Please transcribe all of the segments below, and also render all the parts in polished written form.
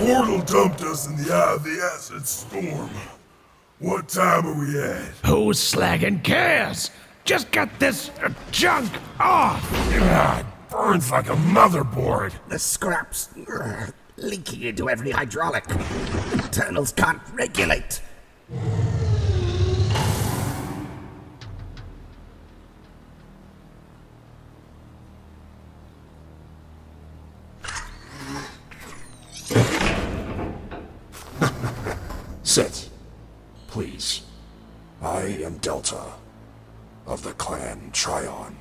portal dumped us in the eye of the acid storm. What time are we at? Who's slacking cares? Just get this junk off! God, burns like a motherboard. The scraps leaking into every hydraulic. Internals can't regulate. Sit, please. I am Delta, of the clan Trion.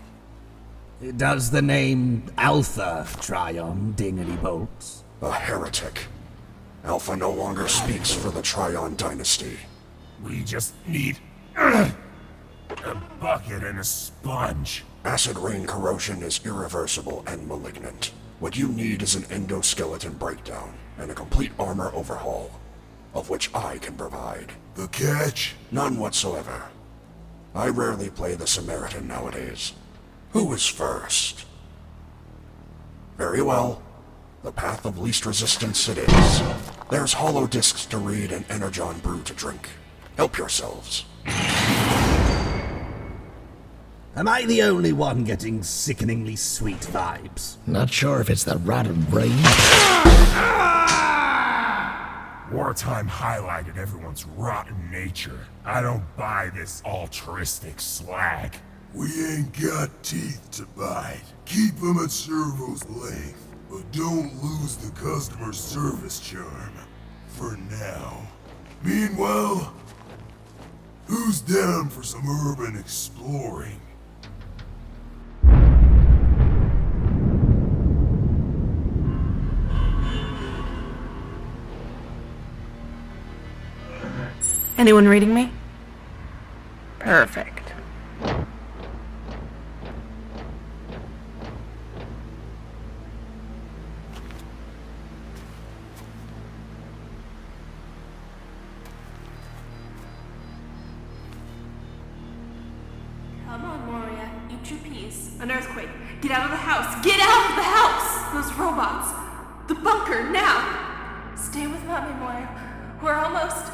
Does the name Alpha Trion ding any bolts? A heretic. Alpha no longer speaks for the Trion dynasty. We just need a bucket and a sponge. Acid rain corrosion is irreversible and malignant. What you need is an endoskeleton breakdown and a complete armor overhaul, of which I can provide. The catch? None whatsoever. I rarely play the Samaritan nowadays. Who is first? Very well. The path of least resistance it is. There's hollow discs to read and energon brew to drink. Help yourselves. Am I the only one getting sickeningly sweet vibes? Not sure if it's the rotten brain. Wartime highlighted everyone's rotten nature. I don't buy this altruistic slag. We ain't got teeth to bite. Keep them at servo's length, but don't lose the customer service charm. For now. Meanwhile, who's down for some urban exploring? Anyone reading me? Perfect. Come on, Moria. Eat your peas. An earthquake. Get out of the house. Get out of the house! Those robots. The bunker, now! Stay with Mommy, Moria. We're almost...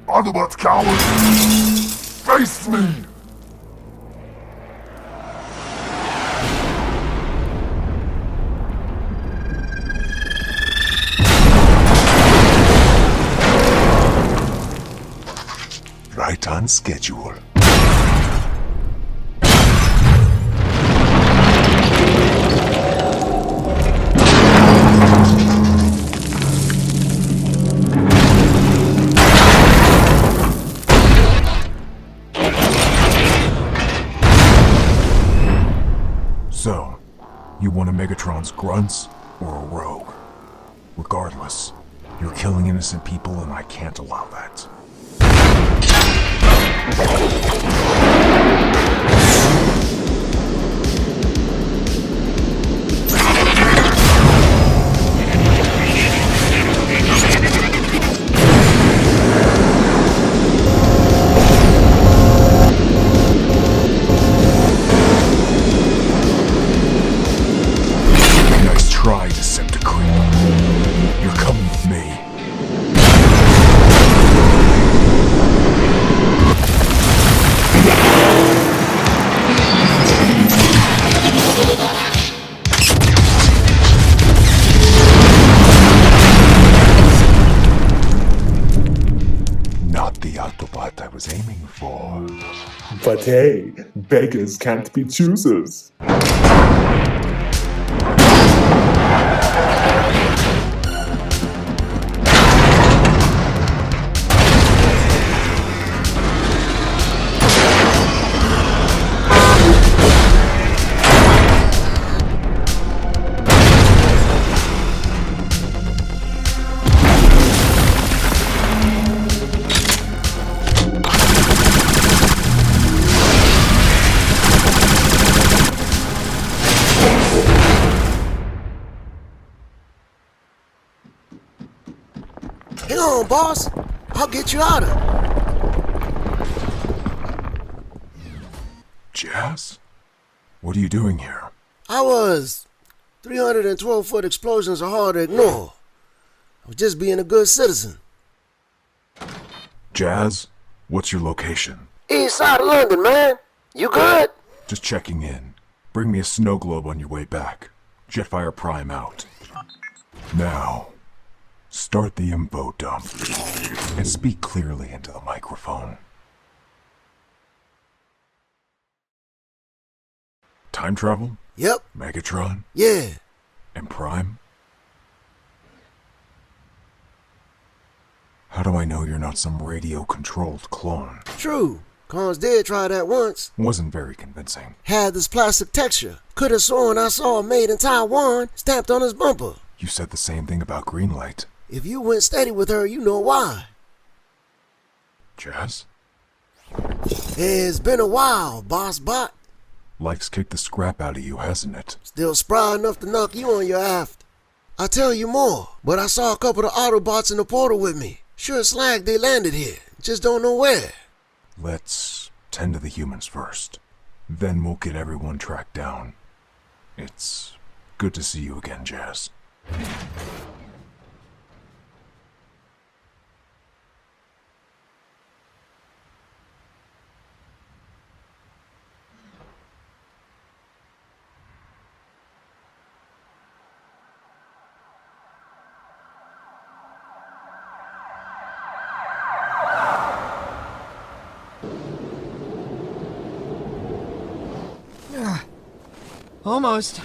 Autobots, coward! Face me! Right on schedule. So, you want a Megatron's grunts or a rogue? Regardless, you're killing innocent people and I can't allow that. Nice try, Decepticon. You're coming with me. Not the Autobot I was aiming for. But hey, beggars can't be choosers. Hang on, boss. I'll get you out of. Jazz? What are you doing here? 312-foot explosions are hard to ignore. I was just being a good citizen. Jazz, what's your location? East side of London, man. You good? Just checking in. Bring me a snow globe on your way back. Jetfire Prime out. Now, start the info dump and speak clearly into the microphone. Time travel? Yep. Megatron? Yeah. And Prime? How do I know you're not some radio-controlled clone? True. Cons did try that once. Wasn't very convincing. Had this plastic texture. Could have sworn I saw made in Taiwan stamped on his bumper. You said the same thing about Greenlight. If you went steady with her, you know why. Jazz? It's been a while, boss bot. Life's kicked the scrap out of you, hasn't it? Still spry enough to knock you on your aft. I'll tell you more, but I saw a couple of Autobots in the portal with me. Sure slag they landed here, just don't know where. Let's tend to the humans first. Then we'll get everyone tracked down. It's good to see you again, Jazz. Almost.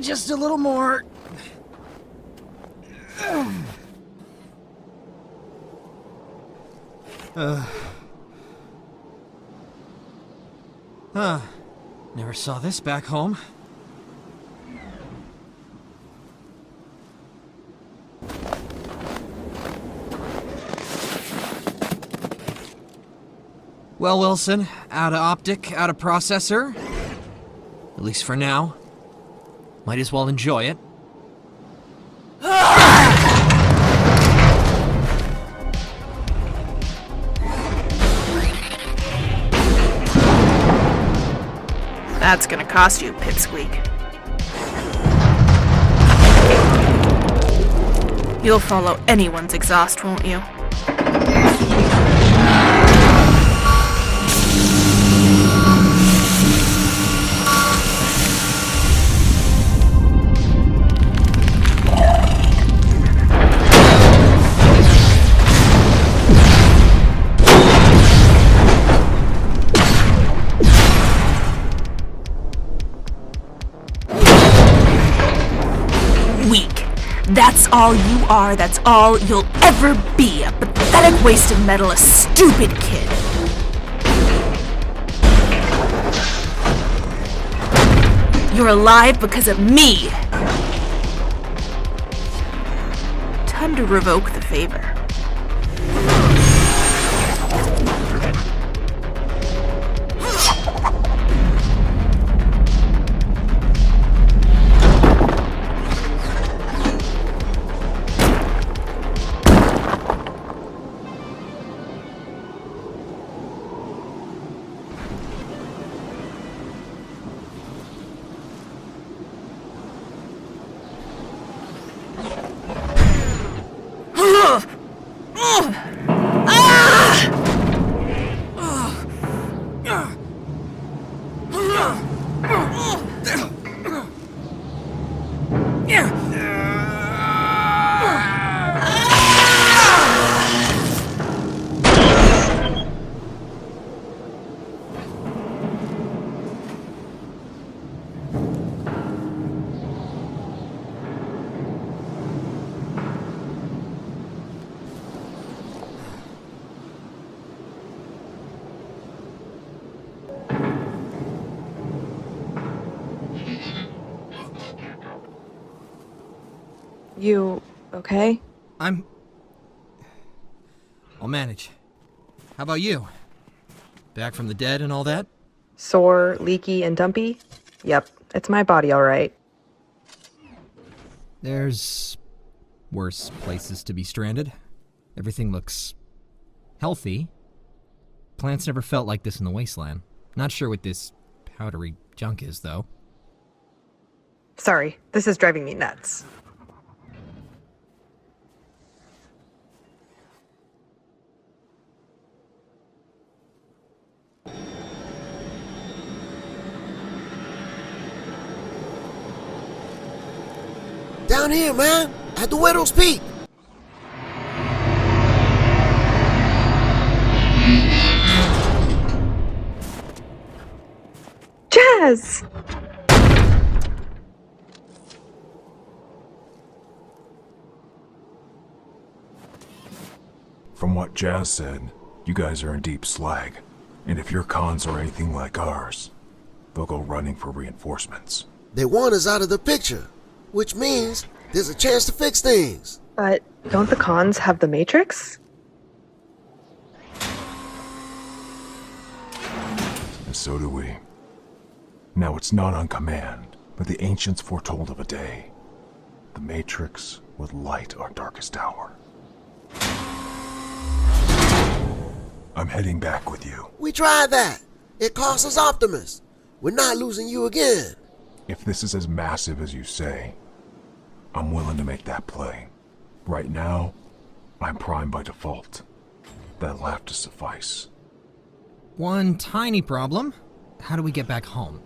Just a little more. Never saw this back home. Well, Wilson, out of optic, out of processor. At least for now. Might as well enjoy it. That's gonna cost you, Pipsqueak. You'll follow anyone's exhaust, won't you? That's all you are, that's all you'll ever be. A pathetic waste of metal, a stupid kid. You're alive because of me. Time to revoke the favor. You okay? I'll manage. How about you? Back from the dead and all that? Sore, leaky, and dumpy? Yep, it's my body, all right. There's worse places to be stranded. Everything looks healthy. Plants never felt like this in the wasteland. Not sure what this powdery junk is, though. Sorry, this is driving me nuts. Down here, man, at the Widow's Peak. Jazz! From what Jazz said, you guys are in deep slag. And if your cons are anything like ours, they'll go running for reinforcements. They want us out of the picture, which means there's a chance to fix things. But don't the cons have the Matrix? And so do we. Now it's not on command, but the ancients foretold of a day. The Matrix would light our darkest hour. I'm heading back with you. We tried that. It cost us Optimus. We're not losing you again. If this is as massive as you say, I'm willing to make that play. Right now, I'm Prime by default. That'll have to suffice. One tiny problem. How do we get back home?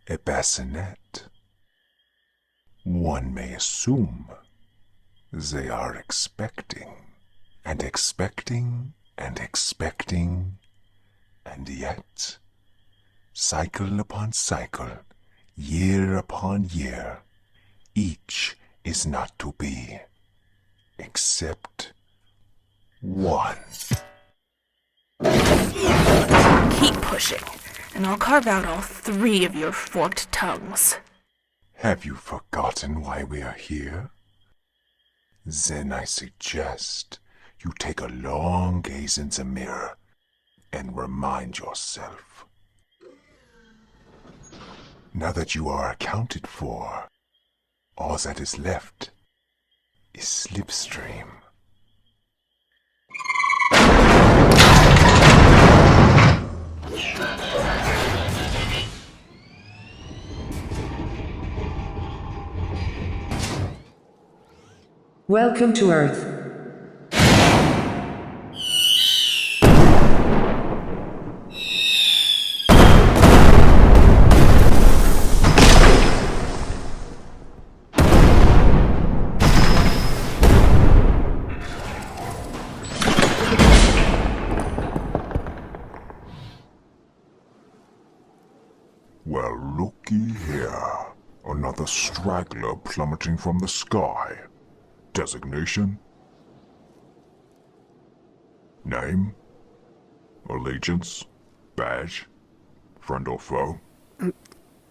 A bassinet. One may assume they are expecting, and expecting, and expecting, and yet, cycle upon cycle, year upon year, each is not to be, except one. Keep pushing, and I'll carve out all 3 of your forked tongues. Have you forgotten why we are here? Then I suggest you take a long gaze in the mirror and remind yourself. Now that you are accounted for, all that is left is Slipstream. Welcome to Earth. Well, looky here. Another straggler plummeting from the sky. Designation? Name? Allegiance? Badge? Friend or foe?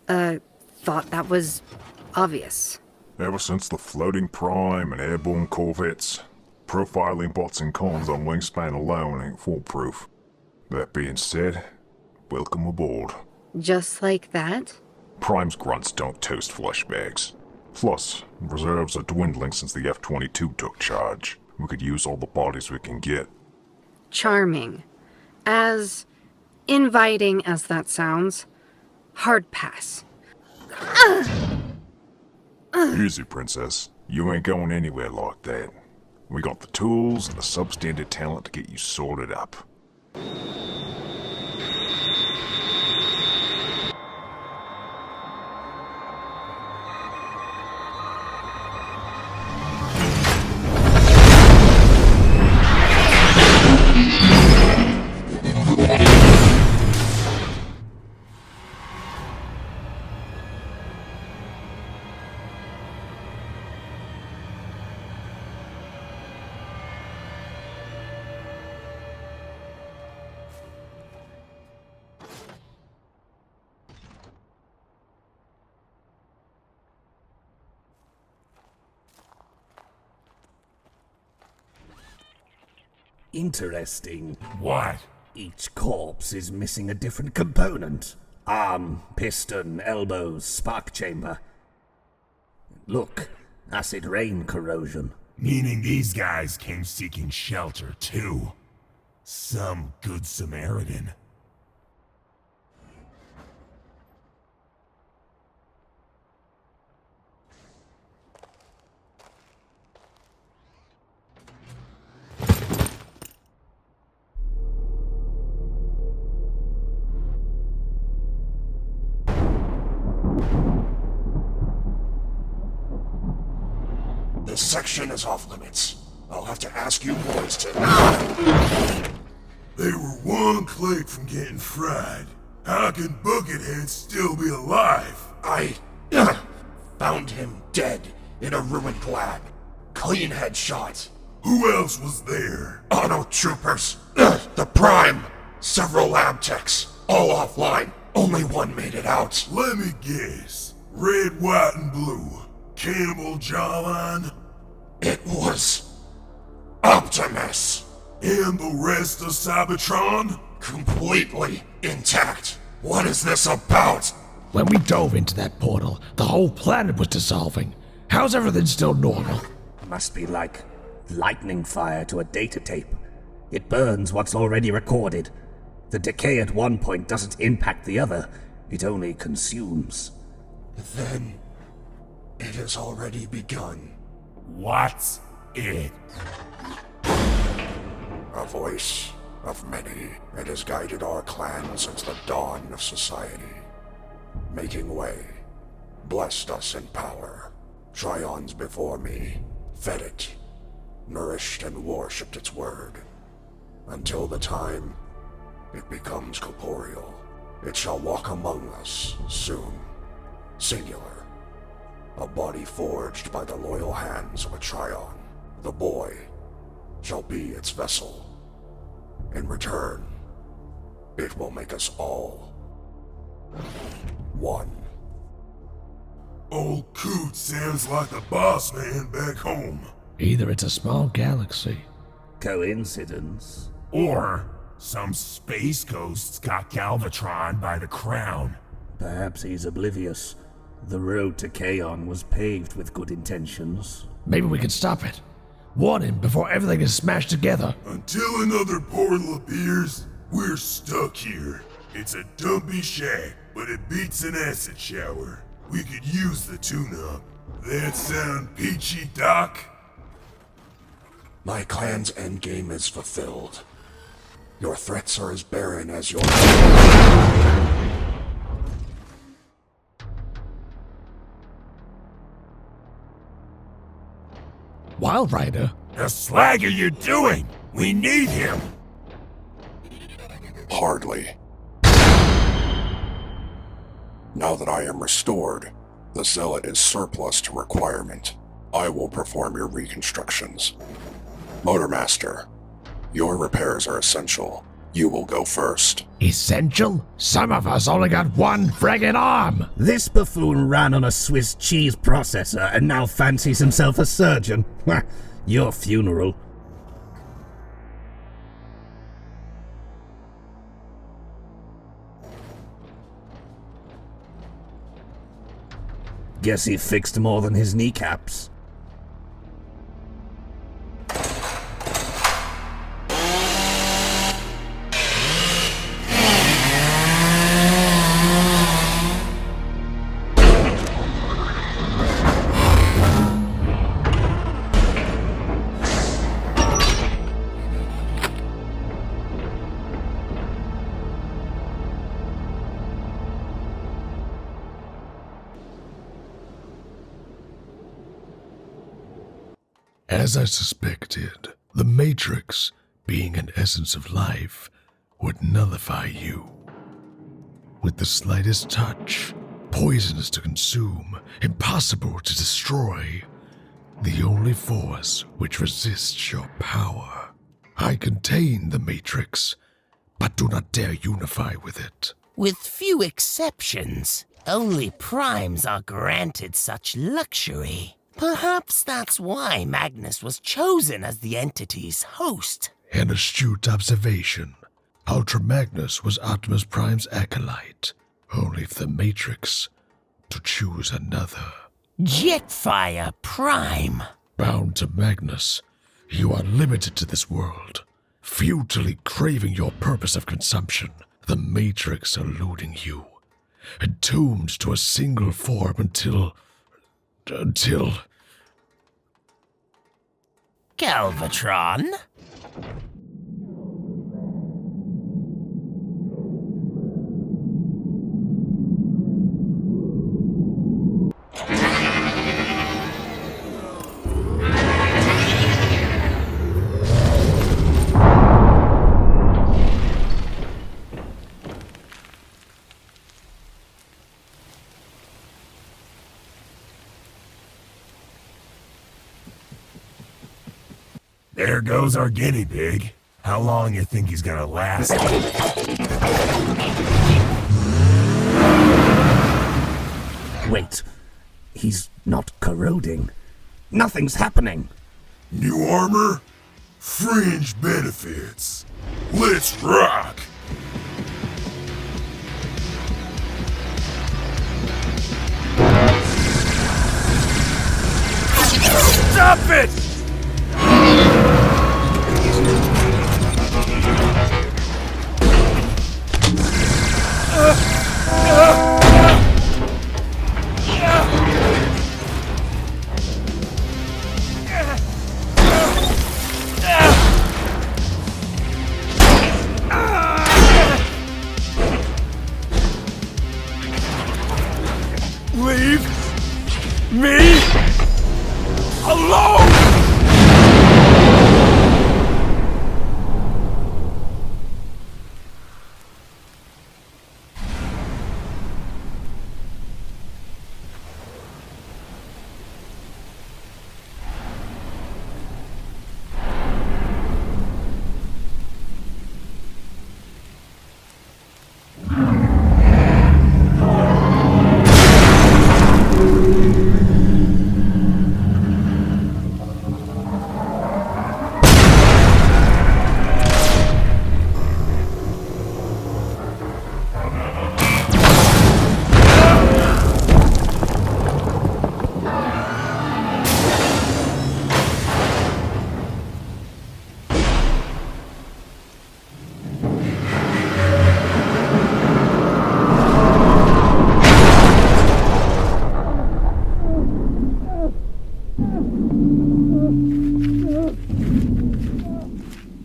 Thought that was obvious. Ever since the floating prime and airborne corvettes, profiling bots and cons on wingspan alone ain't foolproof. That being said, welcome aboard. Just like that? Prime's grunts don't toast flesh bags. Plus, reserves are dwindling since the F-22 took charge. We could use all the bodies we can get. Charming. As inviting as that sounds, hard pass. Easy, princess. You ain't going anywhere like that. We got the tools and the substandard talent to get you sorted up. Interesting. What? Each corpse is missing a different component. Arm, piston, elbows, spark chamber. Look, acid rain corrosion. Meaning these guys came seeking shelter, too. Some good Samaritan. This section is off limits. I'll have to ask you boys to... They were one click from getting fried. How can Buckethead still be alive? I found him dead in a ruined lab. Clean headshot. Who else was there? Auto troopers. The Prime. Several lab techs. All offline. Only one made it out. Let me guess. Red, white, and blue. Cannibal jawline? It was... Optimus. And the rest of Cybertron? Completely intact. What is this about? When we dove into that portal, the whole planet was dissolving. How's everything still normal? Must be like lightning fire to a data tape. It burns what's already recorded. The decay at one point doesn't impact the other. It only consumes. Then... it has already begun. What's it? A voice of many. It has guided our clan since the dawn of society. Making way. Blessed us in power. Trions before me. Fed it. Nourished and worshipped its word. Until the time it becomes corporeal. It shall walk among us soon. Singular. A body forged by the loyal hands of a Trion. The boy shall be its vessel. In return, it will make us all one. Old Coot sounds like the boss man back home. Either it's a small galaxy. Coincidence? Or some space ghosts got Galvatron by the crown. Perhaps he's oblivious. The road to Kaon was paved with good intentions. Maybe we can stop it. Warn him before everything is smashed together. Until another portal appears, we're stuck here. It's a dumpy shack, but it beats an acid shower. We could use the tune-up. That sound peachy, Doc? My clan's endgame is fulfilled. Your threats are as barren as your... Wildrider? The slag are you doing? We need him! Hardly. Now that I am restored, the Zealot is surplus to requirement. I will perform your reconstructions. Motormaster, your repairs are essential. You will go first. Essential? Some of us only got one friggin' arm! This buffoon ran on a Swiss cheese processor and now fancies himself a surgeon. Your funeral. Guess he fixed more than his kneecaps. As I suspected, the Matrix, being an essence of life, would nullify you. With the slightest touch, poisonous to consume, impossible to destroy, the only force which resists your power. I contain the Matrix, but do not dare unify with it. With few exceptions, only primes are granted such luxury. Perhaps that's why Magnus was chosen as the entity's host. An astute observation. Ultra Magnus was Optimus Prime's acolyte, only for the Matrix to choose another. Jetfire Prime. Bound to Magnus, you are limited to this world, futilely craving your purpose of consumption, the Matrix eluding you, entombed to a single form until... Galvatron? There goes our guinea pig. How long you think he's gonna last? Wait, he's not corroding. Nothing's happening. New armor? Fringe benefits. Let's rock! Stop it! Leave me alone!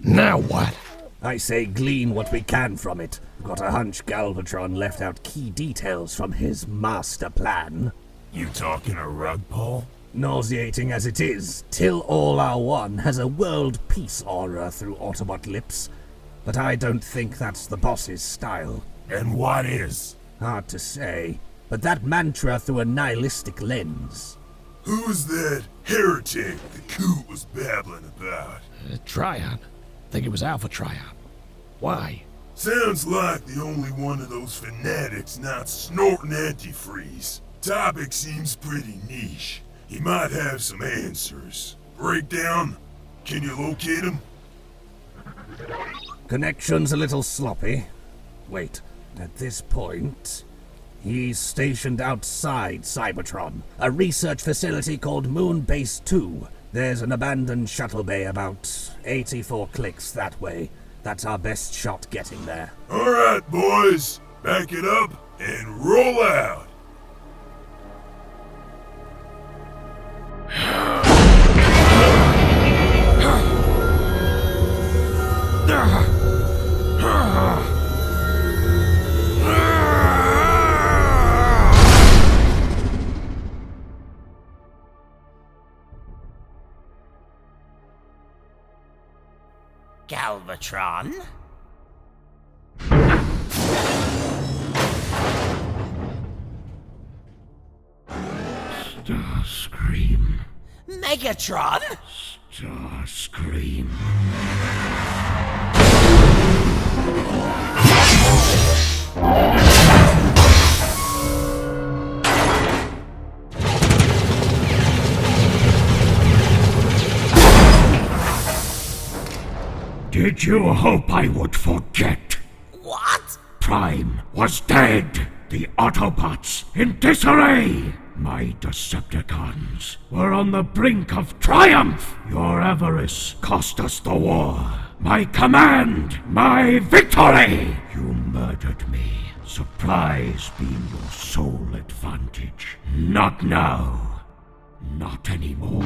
Now what? I say glean what we can from it. Got a hunch Galvatron left out key details from his master plan. You talking a rug pull? Nauseating as it is, Till All Are One has a world peace aura through Autobot lips. But I don't think that's the boss's style. And what is? Hard to say, but that mantra through a nihilistic lens. Who's that heretic the Coot was babbling about? Trion. Think it was Alpha Trion. Why? Sounds like the only one of those fanatics not snorting antifreeze. Topic seems pretty niche. He might have some answers. Breakdown? Can you locate him? Connection's a little sloppy. Wait, at this point... He's stationed outside Cybertron, a research facility called Moon Base 2. There's an abandoned shuttle bay about 84 clicks that way. That's our best shot getting there. Alright, boys. Back it up and roll out. Megatron. Starscream. Megatron? Starscream. Did you hope I would forget? What? Prime was dead. The Autobots in disarray. My Decepticons were on the brink of triumph. Your avarice cost us the war. My command, my victory. You murdered me. Surprise being your sole advantage. Not now. Not anymore.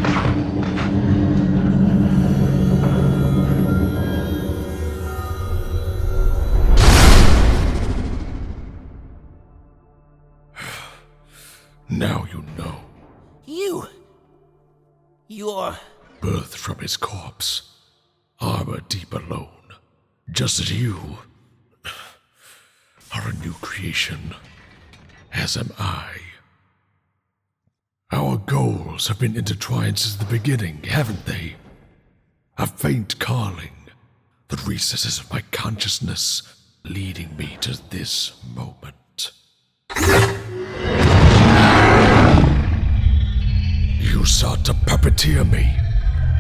Now you know. You're... Birthed from his corpse, armor deep alone, just as you are a new creation, as am I. Our goals have been intertwined since the beginning, haven't they? A faint calling, the recesses of my consciousness leading me to this moment. You sought to puppeteer me,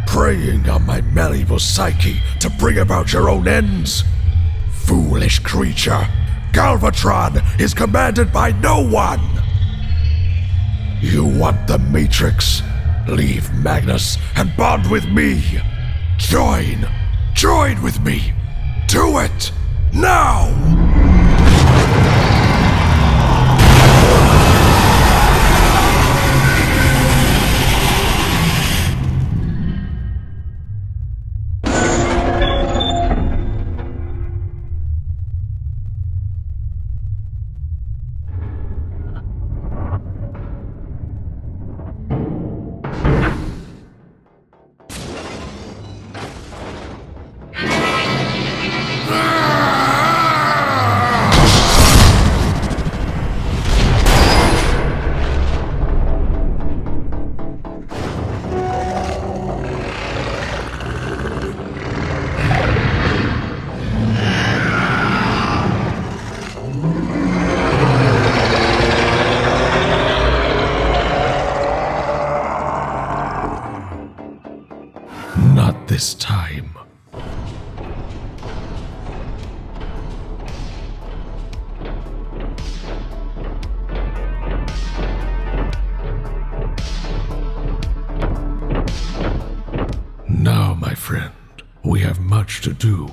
preying on my malleable psyche to bring about your own ends. Foolish creature, Galvatron is commanded by no one. You want the Matrix? Leave Magnus and bond with me. Join with me. Do it, now! This time. Now, my friend, we have much to do.